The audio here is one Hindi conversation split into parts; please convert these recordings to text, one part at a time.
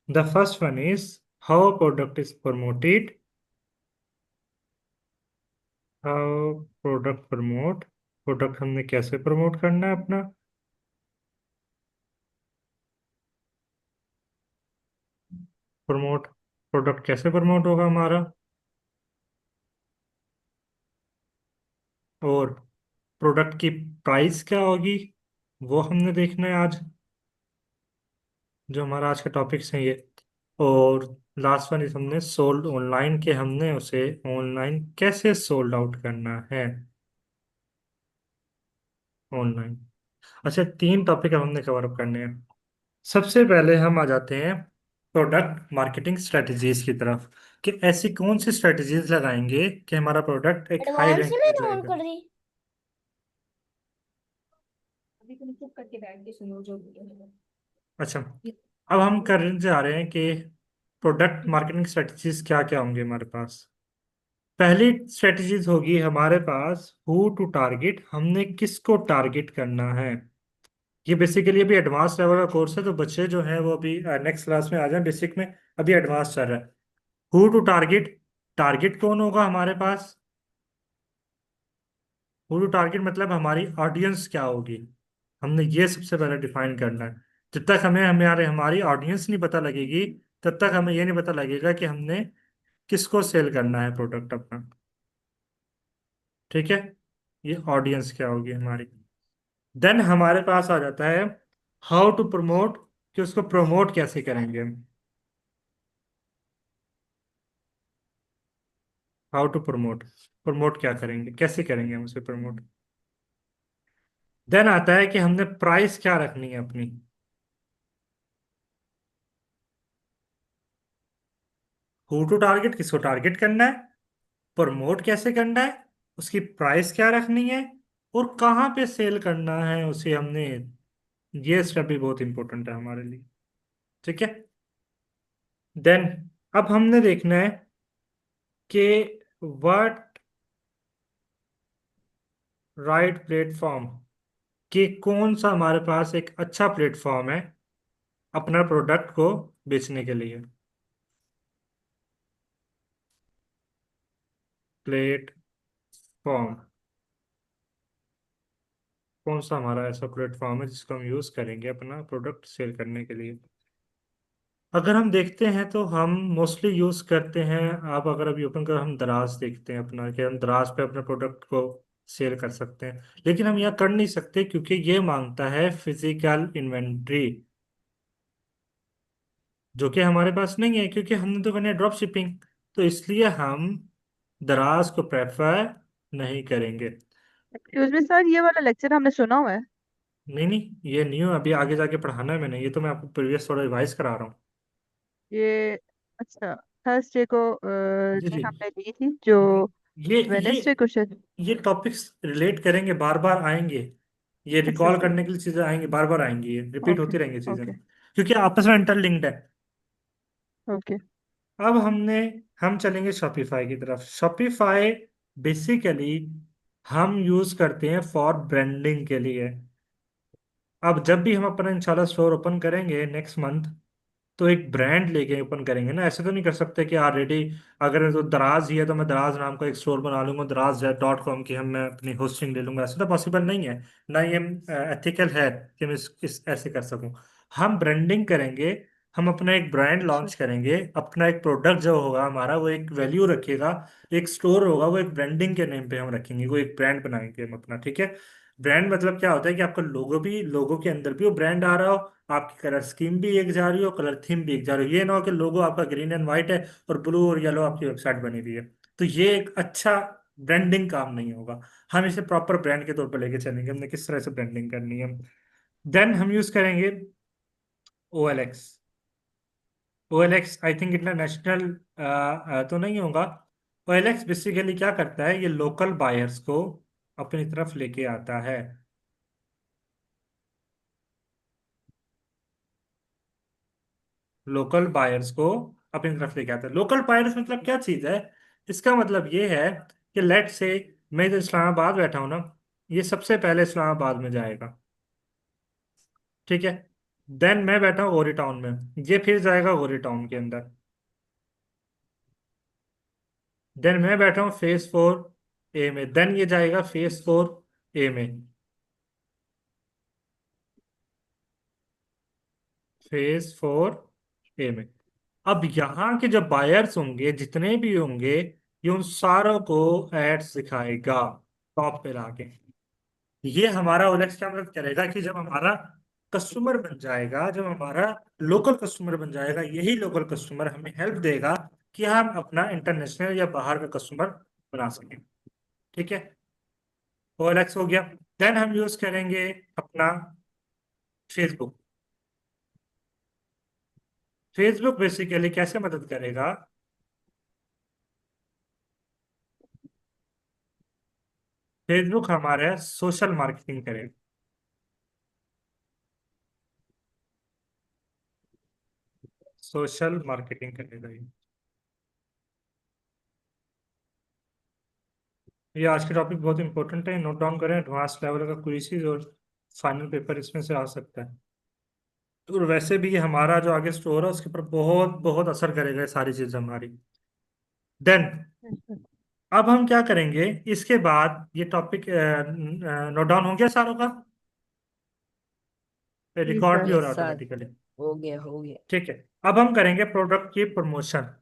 The first one is how product is promoted. How product promote, product हमने कैसे प्रमोट करना है अपना। प्रमोट, प्रोडक्ट कैसे प्रमोट होगा हमारा। और प्रोडक्ट की प्राइस क्या होगी, वो हमने देखना है आज, जो हमारा आज का टॉपिक है ये। और लास्ट वन इज हमने सोल्ड ऑनलाइन के, हमने उसे ऑनलाइन कैसे सोल्ड आउट करना है ऑनलाइन। अच्छा, तीन टॉपिक हमने कवर अप करने हैं। सबसे पहले हम आ जाते हैं प्रोडक्ट मार्केटिंग स्ट्रेटजीज की तरफ, कि ऐसी कौन सी स्ट्रेटजीज लगाएंगे कि हमारा प्रोडक्ट एक हाई एडवांस रैंक में पे ऑन जाएगा। कर दी। अभी तुम चुप करके बैठ के सुनो जो भी है। अच्छा, अब हम करने जा रहे हैं कि प्रोडक्ट मार्केटिंग स्ट्रेटजीज क्या क्या होंगे हमारे पास। पहली स्ट्रेटजीज होगी हमारे पास हु टू टारगेट, हमने किसको टारगेट करना है। ये बेसिकली अभी एडवांस लेवल का कोर्स है, तो बच्चे जो हैं वो अभी नेक्स्ट क्लास में आ जाएं, बेसिक में अभी एडवांस चल रहा है। हु टू टारगेट, टारगेट कौन होगा हमारे पास। हु टू टारगेट मतलब हमारी ऑडियंस क्या होगी, हमने ये सबसे पहले डिफाइन करना है। जब तक हमें हमारे हमारी ऑडियंस नहीं पता लगेगी, तब तक हमें ये नहीं पता लगेगा कि हमने किसको सेल करना है प्रोडक्ट अपना। ठीक है, ये ऑडियंस क्या होगी हमारी। देन हमारे पास आ जाता है हाउ टू प्रमोट, कि उसको प्रमोट कैसे करेंगे हम। हाउ टू प्रमोट, प्रमोट क्या करेंगे, कैसे करेंगे हम उसे प्रमोट। देन आता है कि हमने प्राइस क्या रखनी है अपनी। हु टू टारगेट, किसको टारगेट करना है, प्रमोट कैसे करना है, उसकी प्राइस क्या रखनी है, और कहाँ पे सेल करना है उसे हमने। ये स्टेप भी बहुत इंपॉर्टेंट है हमारे लिए। ठीक है। देन अब हमने देखना है कि व्हाट राइट प्लेटफॉर्म, कि कौन सा हमारे पास एक अच्छा प्लेटफॉर्म है अपना प्रोडक्ट को बेचने के लिए। प्लेटफॉर्म, कौन सा हमारा ऐसा प्लेटफॉर्म है जिसको हम यूज करेंगे अपना प्रोडक्ट सेल करने के लिए। अगर हम देखते हैं तो हम मोस्टली यूज करते हैं, आप अगर अभी ओपन कर हम दराज देखते हैं अपना, कि हम दराज पे अपने प्रोडक्ट को सेल कर सकते हैं। लेकिन हम यह कर नहीं सकते क्योंकि ये मांगता है फिजिकल इन्वेंट्री, जो कि हमारे पास नहीं है क्योंकि हमने तो करना है ड्रॉप शिपिंग। तो इसलिए हम दराज को प्रेफर नहीं करेंगे। एक्सक्यूज मी सर, ये वाला लेक्चर हमने सुना हुआ है। नहीं नहीं, ये न्यू अभी आगे जाके पढ़ाना है मैंने, ये तो मैं आपको प्रीवियस थोड़ा रिवाइज करा रहा हूँ। ये अच्छा, थर्सडे को जी जी। हमने ली थी जो ये ये वेनेसडे को शायद। ये टॉपिक्स रिलेट करेंगे, बार बार आएंगे। ये अच्छा रिकॉल अच्छा। करने के लिए चीजें आएंगी, बार बार आएंगी, ये रिपीट ओके होती रहेंगी चीजें, ओके क्योंकि आपस में इंटरलिंक्ड है। ओके। अब हम चलेंगे शॉपिफाई की तरफ। शॉपिफाई बेसिकली हम यूज करते हैं फॉर ब्रांडिंग के लिए। अब जब भी हम अपना इंशाल्लाह स्टोर ओपन करेंगे नेक्स्ट मंथ, तो एक ब्रांड लेके ओपन करेंगे ना। ऐसे तो नहीं कर सकते कि ऑलरेडी अगर तो दराज ही है तो मैं दराज नाम का एक स्टोर बना लूंगा, दराज.com की हम मैं अपनी होस्टिंग ले लूंगा। ऐसा तो पॉसिबल नहीं है, ना ये एथिकल है कि मैं इस ऐसे कर सकूं। हम ब्रांडिंग करेंगे, हम अपना एक ब्रांड अच्छा लॉन्च करेंगे, अपना एक प्रोडक्ट जो होगा हमारा वो एक वैल्यू रखेगा, एक स्टोर होगा वो एक ब्रांडिंग के नेम पे हम रखेंगे, वो एक ब्रांड बनाएंगे हम अपना। ठीक है। ब्रांड मतलब क्या होता है कि आपका लोगो भी, लोगो के अंदर भी वो ब्रांड आ रहा हो, आपकी कलर स्कीम भी एक जा रही हो, कलर थीम भी एक जा रही हो। ये ना हो कि लोगो आपका ग्रीन एंड व्हाइट है और ब्लू और येलो आपकी वेबसाइट बनी हुई है, तो ये एक अच्छा ब्रांडिंग काम नहीं होगा। हम इसे प्रॉपर ब्रांड के तौर पर लेके चलेंगे, हमने किस तरह से ब्रांडिंग करनी है। देन हम यूज करेंगे OLX। OLX I think international तो नहीं होगा। OLX बेसिकली क्या करता है, ये लोकल बायर्स को अपनी तरफ लेके आता है। लोकल बायर्स को अपनी तरफ लेके आता है। लोकल बायर्स मतलब क्या चीज है, इसका मतलब ये है कि लेट से मैं जो इस्लामाबाद बैठा हूं ना, ये सबसे पहले इस्लामाबाद में जाएगा। ठीक है। देन मैं बैठा हूँ गोरी टाउन में, ये फिर जाएगा गोरी टाउन के अंदर। देन मैं बैठा हूँ फेज 4 ए में, देन ये जाएगा फेज 4 ए में। फेज 4 ए में। अब यहाँ के जो बायर्स होंगे जितने भी होंगे, ये उन सारों को एड्स दिखाएगा टॉप पे लाके। ये हमारा ओलेक्स क्या मदद करेगा कि जब हमारा कस्टमर बन जाएगा, जब हमारा लोकल कस्टमर बन जाएगा, यही लोकल कस्टमर हमें हेल्प देगा कि हम अपना इंटरनेशनल या बाहर का कस्टमर बना सकें। ठीक है, ओएलएक्स हो गया। देन हम यूज करेंगे अपना फेसबुक। फेसबुक बेसिकली कैसे मदद करेगा? फेसबुक हमारे सोशल मार्केटिंग करेगा। सोशल मार्केटिंग करेगा ये आज के टॉपिक बहुत इंपॉर्टेंट है, नोट डाउन करें। एडवांस लेवल का क्विज़ और फाइनल पेपर इसमें से आ सकता है। और वैसे भी ये हमारा जो आगे स्टोर है उसके ऊपर बहुत बहुत असर करेगा ये सारी चीजें हमारी। देन अच्छा। अब हम क्या करेंगे इसके बाद, ये टॉपिक नोट डाउन हो गया सारों का, जी रिकॉर्ड भी सर। हो यस रहा है सर। ऑटोमेटिकली। हो गया हो गया। ठीक है, अब हम करेंगे प्रोडक्ट की प्रमोशन।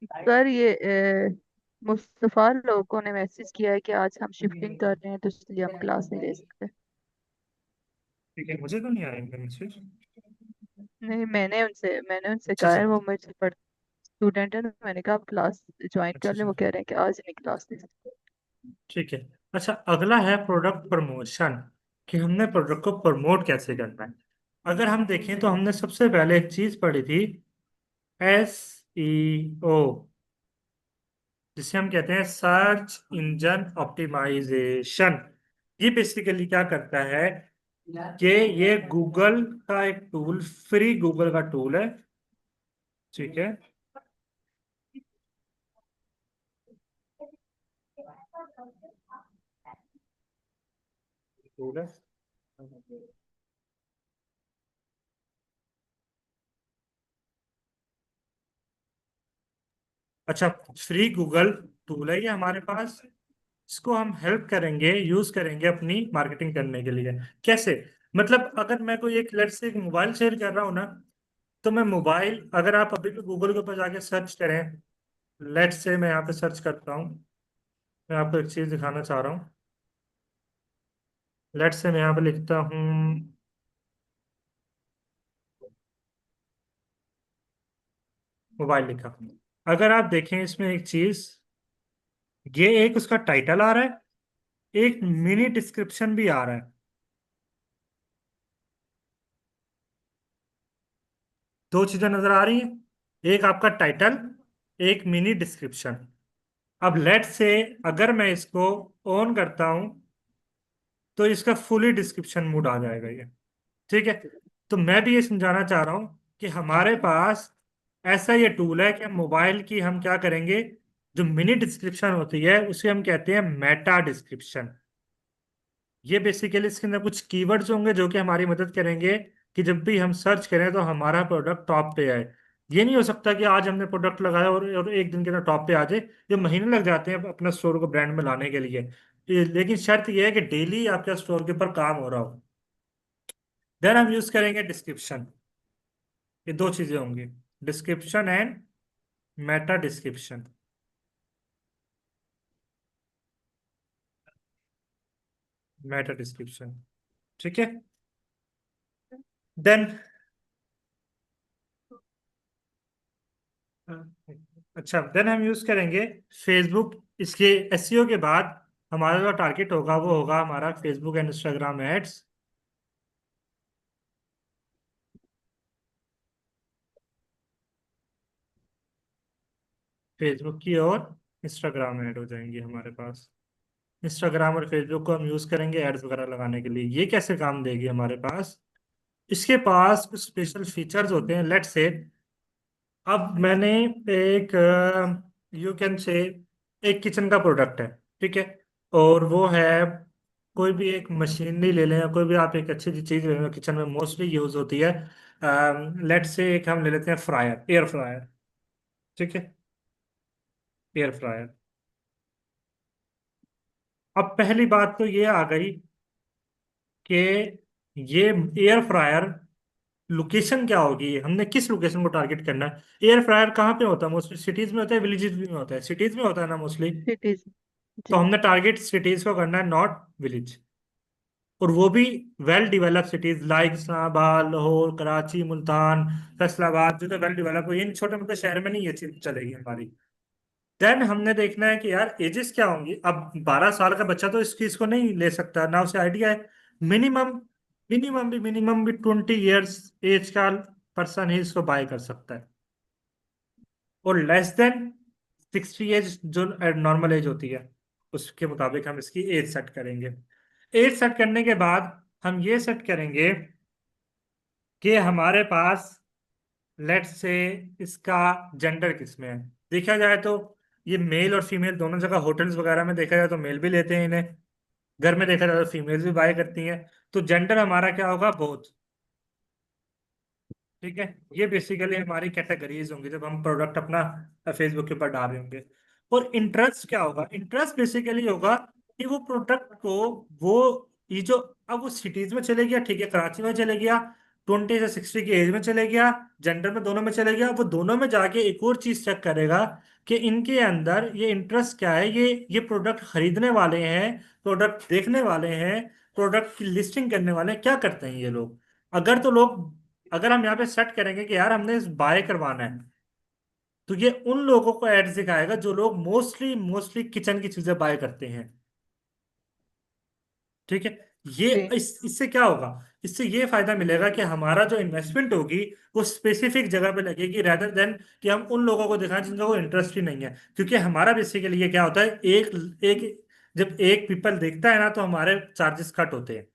सर ये मुस्तफा लोगों ने मैसेज किया है कि आज हम शिफ्टिंग कर रहे हैं तो इसलिए हम क्लास नहीं ले सकते। ठीक है, मुझे तो नहीं आएंगे मैसेज। नहीं, मैंने उनसे अच्छा कहा अच्छा। है, वो मुझसे पढ़ स्टूडेंट है, तो मैंने कहा आप क्लास ज्वाइन अच्छा कर लें। अच्छा। वो कह रहे हैं कि आज नहीं क्लास ले सकते। ठीक है। अच्छा, अगला है प्रोडक्ट प्रमोशन, कि हमने प्रोडक्ट को प्रमोट कैसे करना है। अगर हम देखें तो हमने सबसे पहले एक चीज पढ़ी थी, SEO, जिसे हम कहते हैं सर्च इंजन ऑप्टिमाइजेशन। ये बेसिकली क्या करता है कि ये गूगल का एक टूल, फ्री गूगल का टूल है। ठीक है, टूल है। अच्छा, फ्री गूगल टूल है ये हमारे पास। इसको हम हेल्प करेंगे, यूज करेंगे अपनी मार्केटिंग करने के लिए। कैसे? मतलब अगर मैं कोई एक लेट्स से एक मोबाइल शेयर कर रहा हूँ ना, तो मैं मोबाइल, अगर आप अभी भी गूगल के ऊपर जाके सर्च करें, लेट्स से मैं यहाँ पे सर्च करता हूँ, मैं आपको एक चीज दिखाना चाह रहा हूँ। लेट्स से मैं यहाँ पे लिखता हूँ मोबाइल, लिखा। अगर आप देखें इसमें एक चीज, ये एक उसका टाइटल आ रहा है, एक मिनी डिस्क्रिप्शन भी आ रहा है। दो चीजें नजर आ रही हैं, एक आपका टाइटल, एक मिनी डिस्क्रिप्शन। अब लेट से अगर मैं इसको ऑन करता हूं तो इसका फुली डिस्क्रिप्शन मोड आ जाएगा ये। ठीक है, तो मैं भी ये समझाना चाह रहा हूं कि हमारे पास ऐसा ये टूल है कि मोबाइल की हम क्या करेंगे, जो मिनी डिस्क्रिप्शन होती है उसे हम कहते हैं मेटा डिस्क्रिप्शन। ये बेसिकली इसके अंदर कुछ कीवर्ड्स होंगे जो कि हमारी मदद करेंगे कि जब भी हम सर्च करें तो हमारा प्रोडक्ट टॉप पे आए। ये नहीं हो सकता कि आज हमने प्रोडक्ट लगाया और एक दिन के अंदर टॉप पे आ जाए। ये महीने लग जाते हैं अपना स्टोर को ब्रांड में लाने के लिए। लेकिन शर्त यह है कि डेली आपके स्टोर के ऊपर काम हो रहा हो। देन हम यूज करेंगे डिस्क्रिप्शन। ये दो चीजें होंगी, description and Meta description. Meta description, ठीक है। देन अच्छा, देन हम यूज करेंगे फेसबुक। इसके एसईओ के बाद हमारा जो टारगेट होगा वो होगा हमारा Facebook and Instagram ads. Facebook की और इंस्टाग्राम ऐड हो जाएंगे हमारे पास। इंस्टाग्राम और फेसबुक को हम यूज करेंगे एड्स वगैरह लगाने के लिए। ये कैसे काम देगी हमारे पास? इसके पास कुछ स्पेशल फीचर्स होते हैं। लेट्स से अब मैंने एक, यू कैन से, एक किचन का प्रोडक्ट है, ठीक है, और वो है कोई भी एक मशीनरी ले लें या कोई भी आप एक अच्छी सी चीज ले लें किचन में मोस्टली यूज होती है। लेट से एक हम ले लेते हैं फ्रायर, एयर फ्रायर। ठीक है, एयर फ्रायर। अब पहली बात तो ये आ गई कि ये एयर फ्रायर लोकेशन क्या होगी, हमने किस लोकेशन को टारगेट करना है। एयर फ्रायर कहाँ पे होता है मोस्टली? सिटीज में होता है, विलेजेस में होता है? सिटीज में होता है ना मोस्टली। सिटीज। तो जी। हमने टारगेट सिटीज को करना है, नॉट विलेज। और वो भी well develop cities like Islamabad, Lahore, Karachi, Multan, Faisalabad, जो तो वेल डेवलप हो। इन छोटे मोटे शहर में नहीं ये चीज चलेगी हमारी। देन हमने देखना है कि यार एजेस क्या होंगी। अब 12 साल का बच्चा तो इस चीज को नहीं ले सकता ना, उसे आइडिया है। मिनिमम मिनिमम भी 20 ईयर्स एज का पर्सन ही इसको बाय कर सकता है। और लेस देन 60 एज जो नॉर्मल एज होती है, उसके मुताबिक हम इसकी एज सेट करेंगे। एज सेट करने के बाद हम ये सेट करेंगे कि हमारे पास, लेट्स से, इसका जेंडर किस में है। देखा जाए तो ये मेल और फीमेल दोनों जगह, होटल्स वगैरह में देखा जाए तो मेल भी लेते हैं इन्हें, घर में देखा जाए तो फीमेल भी बाय करती हैं। तो जेंडर हमारा क्या होगा? बोथ। ठीक है, ये बेसिकली हमारी कैटेगरीज होंगी जब हम प्रोडक्ट अपना फेसबुक के ऊपर डाल रहे होंगे। और इंटरेस्ट क्या होगा? इंटरेस्ट बेसिकली होगा कि वो प्रोडक्ट को, वो ये जो, अब वो सिटीज में चले गया, ठीक है, कराची में चले गया, 20 से 60 की एज में चले गया, जेंडर में दोनों में चले गया, वो दोनों में जाके एक और चीज चेक करेगा कि इनके अंदर ये इंटरेस्ट क्या है, ये प्रोडक्ट खरीदने वाले हैं, प्रोडक्ट देखने वाले हैं, प्रोडक्ट की लिस्टिंग करने वाले हैं, क्या करते हैं ये लोग। अगर तो लोग, अगर हम यहाँ पे सेट करेंगे कि यार हमने इस बाय करवाना है, तो ये उन लोगों को एड्स दिखाएगा जो लोग मोस्टली मोस्टली किचन की चीजें बाय करते हैं। ठीक है, ये जी। इससे क्या होगा? इससे ये फायदा मिलेगा कि हमारा जो इन्वेस्टमेंट होगी वो स्पेसिफिक जगह पे लगेगी, रेदर देन कि हम उन लोगों को दिखाएं जिनका कोई इंटरेस्ट ही नहीं है। क्योंकि हमारा बेसिकली ये क्या होता है, एक एक जब एक पीपल देखता है ना तो हमारे चार्जेस कट होते हैं।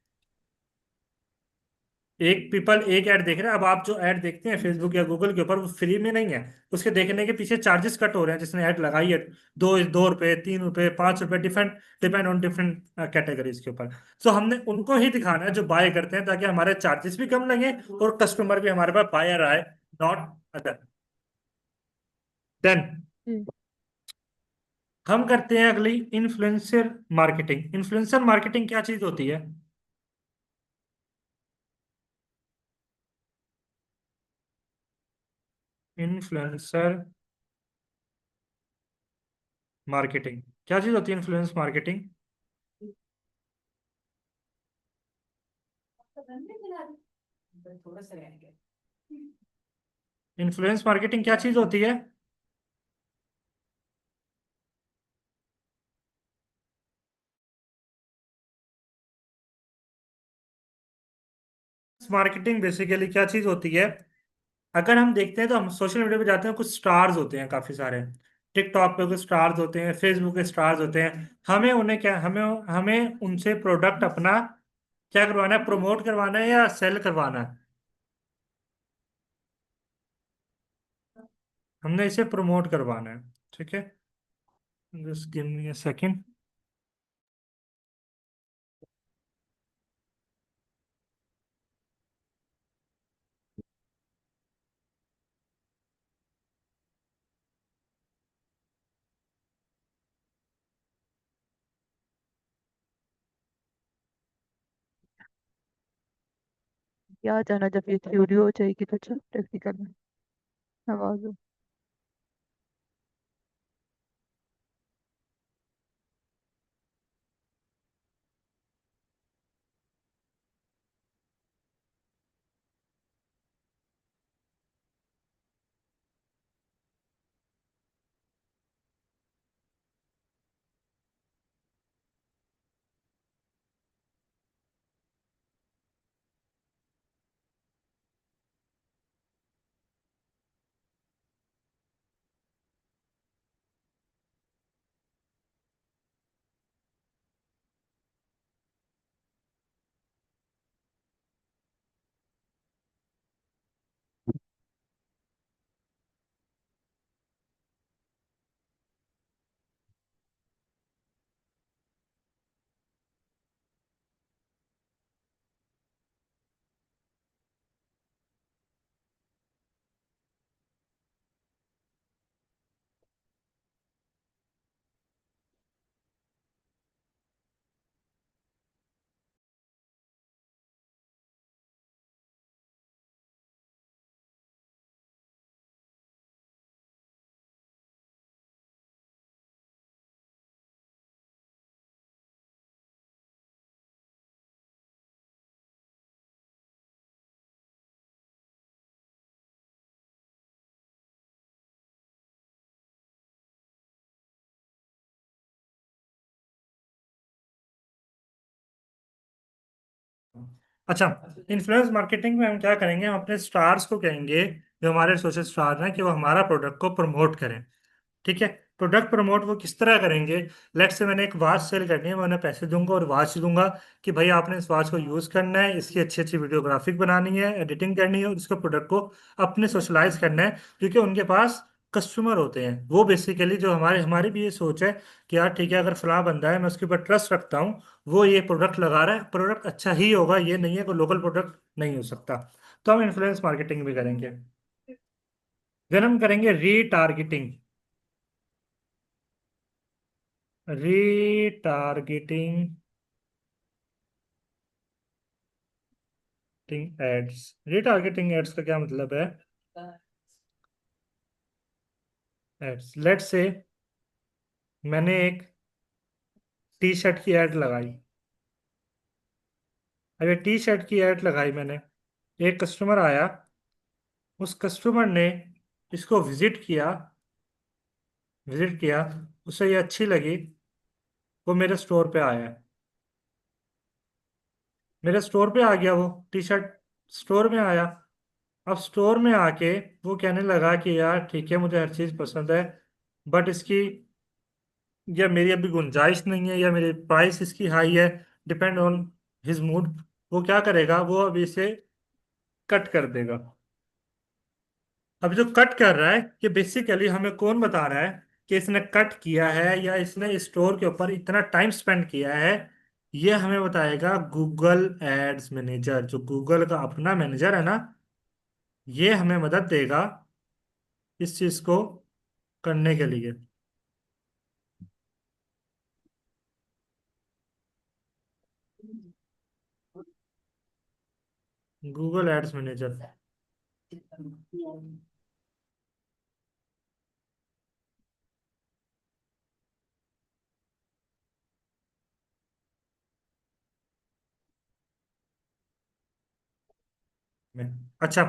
एक पीपल एक ऐड देख रहे हैं, अब आप जो ऐड देखते हैं फेसबुक या गूगल के ऊपर वो फ्री में नहीं है, उसके देखने के पीछे चार्जेस कट हो रहे हैं जिसने ऐड लगाई है। 2 2 रुपए, 3 रुपए, 5 रुपए, different, depend on different categories के ऊपर। सो हमने उनको ही दिखाना है जो बाय करते हैं, ताकि हमारे चार्जेस भी कम लगे और कस्टमर भी हमारे पास बायर आए, नॉट अदर। देन जी। हम करते हैं अगली, इन्फ्लुएंसर मार्केटिंग। इन्फ्लुएंसर मार्केटिंग क्या चीज होती है? इन्फ्लुएंसर मार्केटिंग क्या चीज होती है? इन्फ्लुएंस मार्केटिंग, थोड़ा सा रह गया। इन्फ्लुएंस मार्केटिंग क्या चीज होती है? मार्केटिंग बेसिकली क्या चीज होती है? अगर हम देखते हैं तो हम सोशल मीडिया पे जाते हैं, कुछ स्टार्स होते हैं काफी सारे। टिकटॉक पे कुछ स्टार्स होते हैं, फेसबुक पे स्टार्स होते हैं। हमें उन्हें क्या, हमें हमें उनसे प्रोडक्ट अपना क्या करवाना है? प्रमोट करवाना है या सेल करवाना है? हमने इसे प्रमोट करवाना है। ठीक है, just give me a second. क्या जाना, जब ये थ्योरी हो जाएगी तो चल प्रैक्टिकल में आवाज हो। अच्छा, इन्फ्लुएंस मार्केटिंग में हम क्या करेंगे, हम अपने स्टार्स को कहेंगे, जो हमारे सोशल स्टार हैं, कि वो हमारा प्रोडक्ट को प्रमोट करें। ठीक है। प्रोडक्ट प्रमोट वो किस तरह करेंगे? लेट से मैंने एक वॉच सेल करनी है, मैं उन्हें पैसे दूंगा और वॉच दूंगा कि भाई आपने इस वॉच को यूज़ करना है, इसकी अच्छी अच्छी वीडियोग्राफिक बनानी है, एडिटिंग करनी है और इसको प्रोडक्ट को अपने सोशलाइज करना है, क्योंकि उनके पास कस्टमर होते हैं वो बेसिकली, जो हमारे हमारी भी ये सोच है कि यार ठीक है, अगर फलां बंदा है मैं उसके ऊपर ट्रस्ट रखता हूँ, वो ये प्रोडक्ट लगा रहा है, प्रोडक्ट अच्छा ही होगा, ये नहीं है कि लोकल प्रोडक्ट नहीं हो सकता। तो हम इन्फ्लुएंस मार्केटिंग भी करेंगे। देन हम करेंगे retargeting. Retargeting ads. Retargeting ads का क्या मतलब है? एड्स, लेट से मैंने एक टी शर्ट की ऐड लगाई। अब ये टी शर्ट की ऐड लगाई मैंने, एक कस्टमर आया, उस कस्टमर ने इसको विजिट किया, उसे ये अच्छी लगी, वो मेरे स्टोर पे आया। मेरे स्टोर पे आ गया वो टी शर्ट, स्टोर में आया। अब स्टोर में आके वो कहने लगा कि यार ठीक है, मुझे हर चीज़ पसंद है, बट इसकी, या मेरी अभी गुंजाइश नहीं है, या मेरी प्राइस इसकी हाई है, डिपेंड ऑन हिज मूड। वो क्या करेगा, वो अभी इसे कट कर देगा। अब जो कट कर रहा है, ये बेसिकली हमें कौन बता रहा है कि इसने कट किया है या इसने स्टोर के ऊपर इतना टाइम स्पेंड किया है? ये हमें बताएगा गूगल एड्स मैनेजर, जो गूगल का अपना मैनेजर है ना, ये हमें मदद देगा इस चीज को करने के लिए। गूगल एड्स मैनेजर में, अच्छा,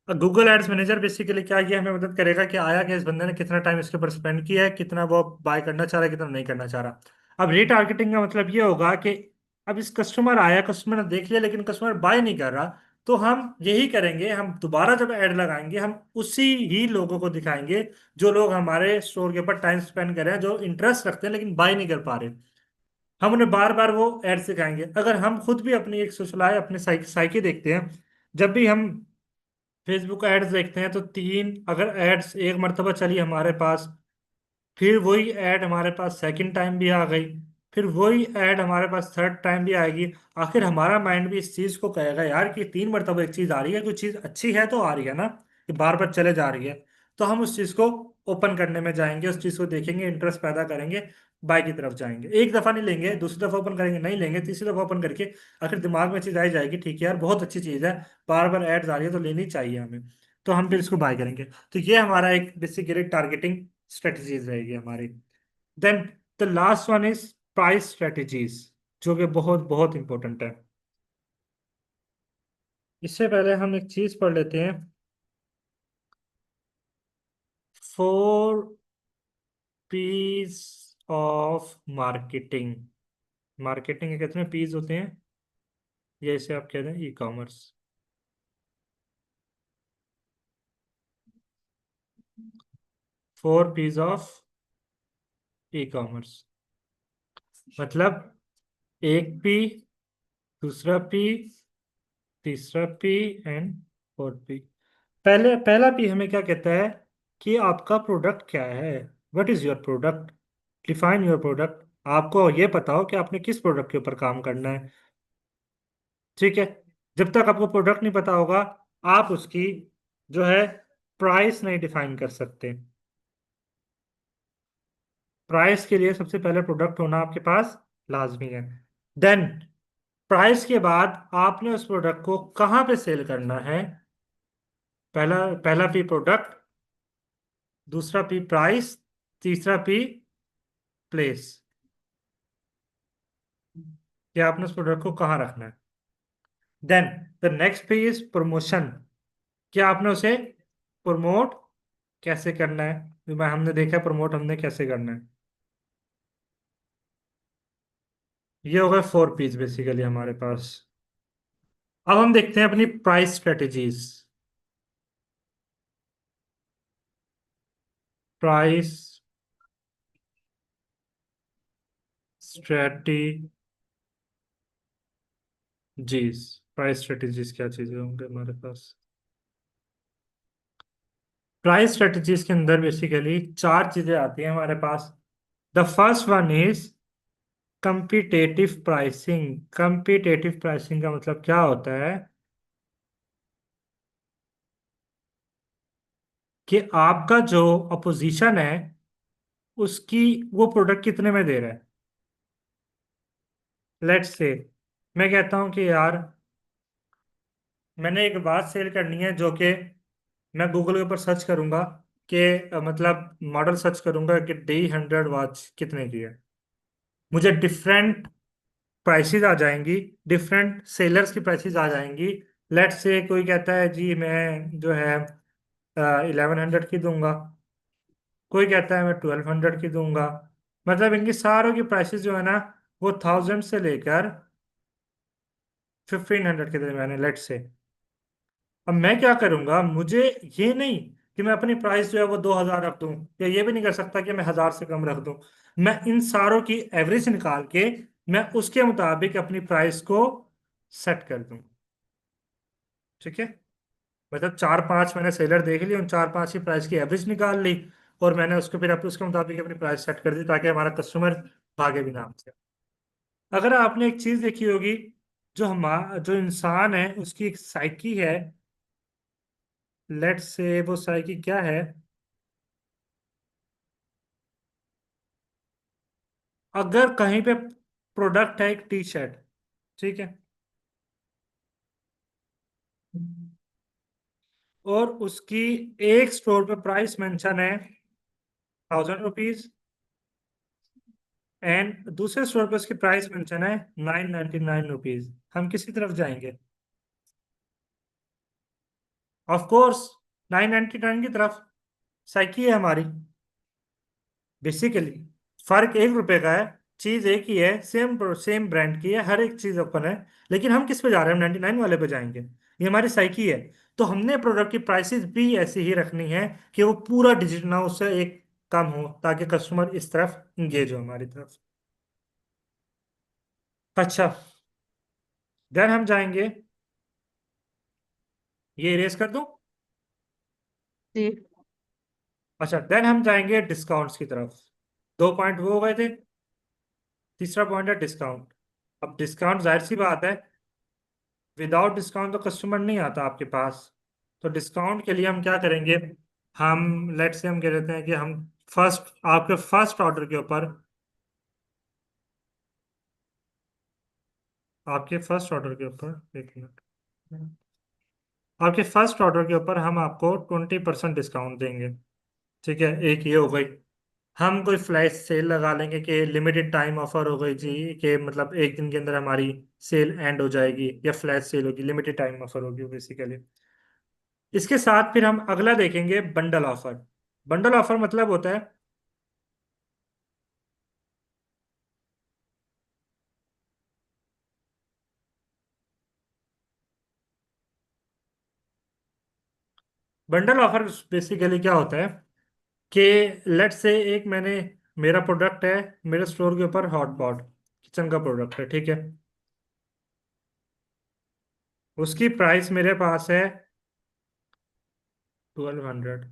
गूगल एड्स मैनेजर बेसिकली क्या, ये हमें मदद करेगा कि आया कि इस बंदे ने कितना टाइम इसके ऊपर स्पेंड किया है, कितना वो बाय करना चाह रहा है, कितना नहीं करना चाह रहा। अब रीटारगेटिंग का मतलब ये होगा कि अब इस कस्टमर आया, कस्टमर ने देख लिया, लेकिन कस्टमर बाय नहीं कर रहा, तो हम यही करेंगे, हम दोबारा जब ऐड लगाएंगे, हम उसी ही लोगों को दिखाएंगे, जो लोग हमारे स्टोर के ऊपर टाइम स्पेंड कर रहे हैं, जो इंटरेस्ट रखते हैं लेकिन बाय नहीं कर पा रहे। हम उन्हें बार बार वो एड सिखाएंगे। अगर हम खुद भी अपनी एक सोशल अपने साइकी देखते हैं, जब भी हम फेसबुक एड्स देखते हैं, तो तीन अगर एड्स एक मरतबा चली हमारे पास, फिर वही ऐड हमारे पास सेकंड टाइम भी आ गई, फिर वही ऐड हमारे पास थर्ड टाइम भी आएगी, आखिर हमारा माइंड भी इस चीज को कहेगा यार कि तीन मरतबा एक चीज आ रही है, कोई चीज अच्छी है तो आ रही है ना, कि बार बार चले जा रही है। तो हम उस चीज को ओपन करने में जाएंगे, उस चीज को देखेंगे, इंटरेस्ट पैदा करेंगे, बाय की तरफ जाएंगे। एक दफा नहीं लेंगे, दूसरी दफा ओपन करेंगे, नहीं लेंगे, तीसरी दफा ओपन करके आखिर दिमाग में चीज आई जाएगी, ठीक है यार बहुत अच्छी चीज है, बार बार एड्स आ रही है तो लेनी चाहिए हमें, तो हम फिर इसको बाय करेंगे। तो ये हमारा एक बेसिकली टारगेटिंग स्ट्रेटजीज रहेगी हमारी। Then the last one is price strategies, जो कि बहुत बहुत इंपॉर्टेंट है। इससे पहले हम एक चीज पढ़ लेते हैं, four P's of marketing. Marketing के कितने पीस होते हैं? ये इसे आप कहते हैं e commerce. Four P's of e commerce मतलब एक पी, दूसरा पी, तीसरा पी एंड फोर्थ पी। पहला पी हमें क्या कहता है कि आपका प्रोडक्ट क्या है, what is your product, define your product. आपको ये पता हो कि आपने किस प्रोडक्ट के ऊपर काम करना है। ठीक है। जब तक आपको प्रोडक्ट नहीं पता होगा, आप उसकी जो है प्राइस नहीं डिफाइन कर सकते। प्राइस के लिए सबसे पहले प्रोडक्ट होना आपके पास लाजमी है। देन प्राइस के बाद आपने उस प्रोडक्ट को कहाँ पे सेल करना है। पहला पहला पी प्रोडक्ट, दूसरा पी प्राइस, तीसरा पी प्लेस, कि आपने उस प्रोडक्ट को कहाँ रखना है। देन द नेक्स्ट पे इज प्रमोशन, कि आपने उसे प्रमोट कैसे करना है। हमने देखा प्रमोट हमने कैसे करना है। ये हो गए 4 पीस बेसिकली हमारे पास। अब हम देखते हैं अपनी price strategies. Price strategies. Price strategies क्या चीजें होंगे हमारे पास? प्राइस स्ट्रेटेजीज के अंदर बेसिकली 4 चीजें आती हैं हमारे पास। The first one is competitive pricing. Competitive pricing का मतलब क्या होता है कि आपका जो अपोजिशन है उसकी वो प्रोडक्ट कितने में दे रहा है। लेट्स से मैं कहता हूं कि यार मैंने एक बात सेल करनी है जो कि मैं गूगल के ऊपर सर्च करूंगा कि मतलब मॉडल सर्च करूंगा कि D100 वॉच कितने की है। मुझे डिफरेंट प्राइसेस आ जाएंगी, डिफरेंट सेलर्स की प्राइसेस आ जाएंगी। लेट्स से कोई कहता है जी मैं जो है 1100 की दूंगा, कोई कहता है मैं 1200 की दूंगा। मतलब इनकी सारों की प्राइसेस जो है ना वो 1000 से लेकर 1500 के दरमियान है लेट्स से। अब मैं क्या करूंगा, मुझे ये नहीं कि मैं अपनी प्राइस जो है वो 2000 रख दूं, या ये भी नहीं कर सकता कि मैं 1000 से कम रख दूं। मैं इन सारों की एवरेज निकाल के मैं उसके मुताबिक अपनी प्राइस को सेट कर दूं। ठीक है, मतलब 4-5 मैंने सेलर देख ली, उन 4-5 की प्राइस की एवरेज निकाल ली और मैंने उसको फिर उसके मुताबिक अपनी प्राइस सेट कर दी ताकि हमारा कस्टमर भागे भी ना हमसे। अगर आपने एक चीज देखी होगी, जो इंसान है उसकी एक साइकी है। लेट्स से वो साइकी क्या है? अगर कहीं पे प्रोडक्ट है एक T-शर्ट, ठीक है, और उसकी एक स्टोर पे प्राइस मेंशन है 1000 रुपीज एंड दूसरे स्टोर पे उसकी प्राइस मेंशन है 999 रुपीज, हम किसी तरफ जाएंगे? ऑफ कोर्स 999 की तरफ। साइकी है हमारी बेसिकली। फर्क 1 रुपए का है, चीज एक ही है, सेम सेम ब्रांड की है, हर एक चीज ओपन है, लेकिन हम किस पे जा रहे हैं? 99 वाले पे जाएंगे। ये हमारी साइकी है। तो हमने प्रोडक्ट की प्राइसेस भी ऐसी ही रखनी है कि वो पूरा डिजिट ना हो, उससे एक कम हो, ताकि कस्टमर इस तरफ इंगेज हो हमारी तरफ। अच्छा, देन हम जाएंगे, ये इरेज कर दूं? जी। अच्छा, देन हम जाएंगे डिस्काउंट्स की तरफ। 2 पॉइंट वो हो गए थे, तीसरा पॉइंट है डिस्काउंट। अब डिस्काउंट जाहिर सी बात है, विदाउट डिस्काउंट तो कस्टमर नहीं आता आपके पास। तो डिस्काउंट के लिए हम क्या करेंगे? हम लेट्स से हम कह देते हैं कि हम आपके फर्स्ट ऑर्डर के ऊपर, आपके फर्स्ट ऑर्डर के ऊपर, एक मिनट, आपके फर्स्ट ऑर्डर के ऊपर हम आपको 20% डिस्काउंट देंगे। ठीक है, एक ये हो गई। हम कोई फ्लैश सेल लगा लेंगे कि लिमिटेड टाइम ऑफर हो गई जी, कि मतलब एक दिन के अंदर हमारी सेल एंड हो जाएगी, या फ्लैश सेल होगी, लिमिटेड टाइम ऑफर होगी बेसिकली। इसके साथ फिर हम अगला देखेंगे बंडल ऑफर। बंडल ऑफर मतलब होता है, बंडल ऑफर बेसिकली क्या होता है कि लेट से एक मेरा प्रोडक्ट है, मेरे स्टोर के ऊपर हॉट पॉट किचन का प्रोडक्ट है, ठीक है। उसकी प्राइस मेरे पास है 1200।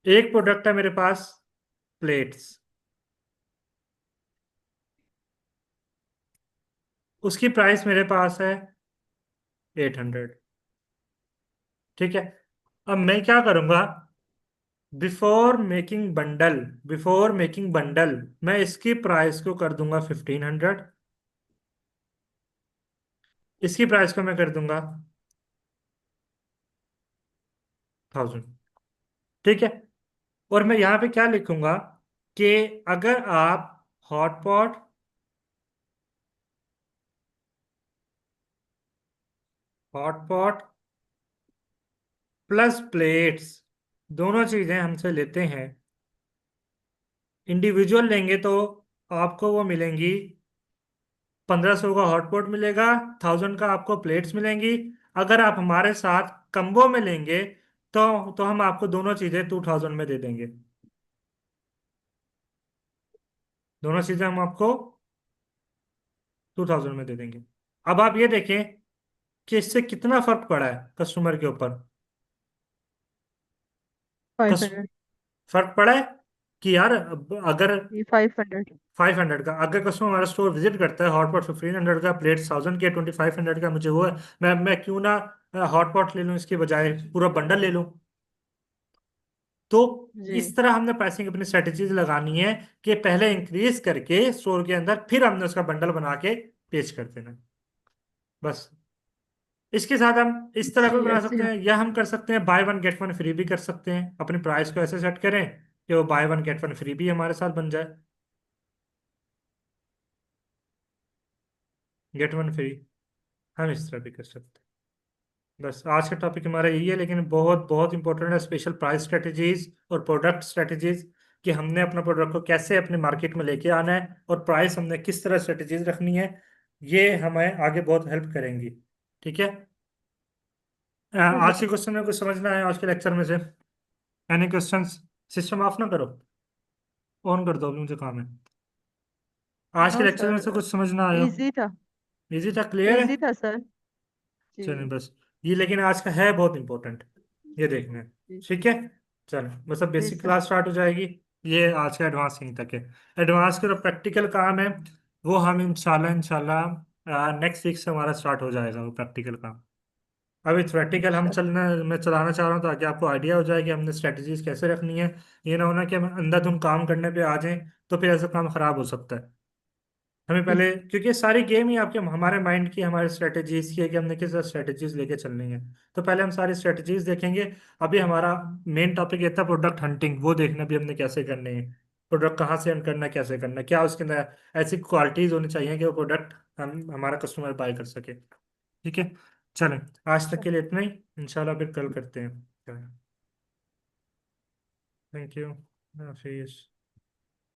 एक प्रोडक्ट है मेरे पास प्लेट्स, उसकी प्राइस मेरे पास है 800। ठीक है, अब मैं क्या करूंगा? बिफोर मेकिंग बंडल मैं इसकी प्राइस को कर दूंगा 1500, इसकी प्राइस को मैं कर दूंगा 1000। ठीक है, और मैं यहाँ पे क्या लिखूंगा कि अगर आप हॉटपॉट हॉटपॉट प्लस प्लेट्स दोनों चीजें हमसे लेते हैं, इंडिविजुअल लेंगे तो आपको वो मिलेंगी 1500 का हॉटपॉट मिलेगा, 1000 का आपको प्लेट्स मिलेंगी। अगर आप हमारे साथ कंबो में लेंगे तो हम आपको दोनों चीजें 2000 में दे देंगे। दोनों चीजें हम आपको 2000 में दे देंगे। अब आप ये देखें कि इससे कितना फर्क पड़ा है कस्टमर के ऊपर। फाइव कस हंड्रेड फर्क पड़ा है कि यार अगर ये 500। 500 का अगर कस्टमर हमारा स्टोर विजिट करता है, हॉटपॉट 1500 का, प्लेट 1000 के, 2500 का, मुझे वो है, मैं क्यों ना हॉटपॉट ले लूं, इसके बजाय पूरा बंडल ले लूं। तो जी। इस तरह हमने प्राइसिंग अपनी स्ट्रेटेजीज लगानी है कि पहले इंक्रीज करके स्टोर के अंदर, फिर हमने उसका बंडल बना के पेश कर देना। बस इसके साथ हम इस तरह भी जी बना ऐसे सकते हो। हैं, या हम कर सकते हैं by one get one free भी कर सकते हैं। अपनी प्राइस को ऐसे सेट करें कि वो by one get one free भी हमारे साथ बन जाए। गेट वन फ्री हम इस तरह भी कर सकते हैं। बस आज का टॉपिक हमारा यही है, लेकिन बहुत बहुत इंपॉर्टेंट है स्पेशल प्राइस स्ट्रेटजीज और प्रोडक्ट स्ट्रेटजीज, कि हमने अपना प्रोडक्ट को कैसे अपने मार्केट में लेके आना है और प्राइस हमने किस तरह स्ट्रेटजीज रखनी है। ये हमें आगे बहुत हेल्प करेंगी। ठीक है। आज के चलिए। क्वेश्चन में कुछ समझना है आज के लेक्चर में से? Any questions? सिस्टम ऑफ ना करो, ऑन कर दो, अभी मुझे काम है। आज के हाँ लेक्चर में से सर। कुछ समझना आयो? इजी था। इजी था, क्लियर है? इजी था सर। चलिए जी। बस, ये लेकिन आज का है बहुत इंपॉर्टेंट, ये देखना है। जी। ठीक है। चलो बस, अब जी बेसिक सर। क्लास स्टार्ट हो जाएगी। ये आज का एडवांस यहीं तक है। एडवांस का जो प्रैक्टिकल काम है वो हम इंशाल्लाह इंशाल्लाह नेक्स्ट वीक से हमारा स्टार्ट हो जाएगा वो प्रैक्टिकल काम। अभी थ्योरेटिकल हम अच्छा। चलना मैं चलाना चाह रहा हूँ ताकि आपको आइडिया हो जाए कि हमने स्ट्रेटजीज कैसे रखनी है। ये ना होना कि हम अंधाधुंध काम करने पे आ जाएं, तो फिर ऐसा काम खराब हो सकता है। हमें जी। पहले, क्योंकि सारी गेम ही आपके हमारे माइंड की, हमारे स्ट्रेटजीज की है कि हमने किस स्ट्रेटजीज लेके चलनी है। तो पहले हम सारी स्ट्रेटजीज देखेंगे। अभी हमारा मेन टॉपिक ये था प्रोडक्ट हंटिंग, वो देखना भी हमने कैसे करनी है, प्रोडक्ट कहाँ से अर्न करना है, कैसे करना है, क्या उसके अंदर ऐसी क्वालिटीज होनी चाहिए कि वो प्रोडक्ट हम हमारा कस्टमर बाय कर सके। ठीक है। चलें, आज तक अच्छा। के लिए इतना ही। इंशाल्लाह फिर कल करते हैं। Thank you. हाफिज।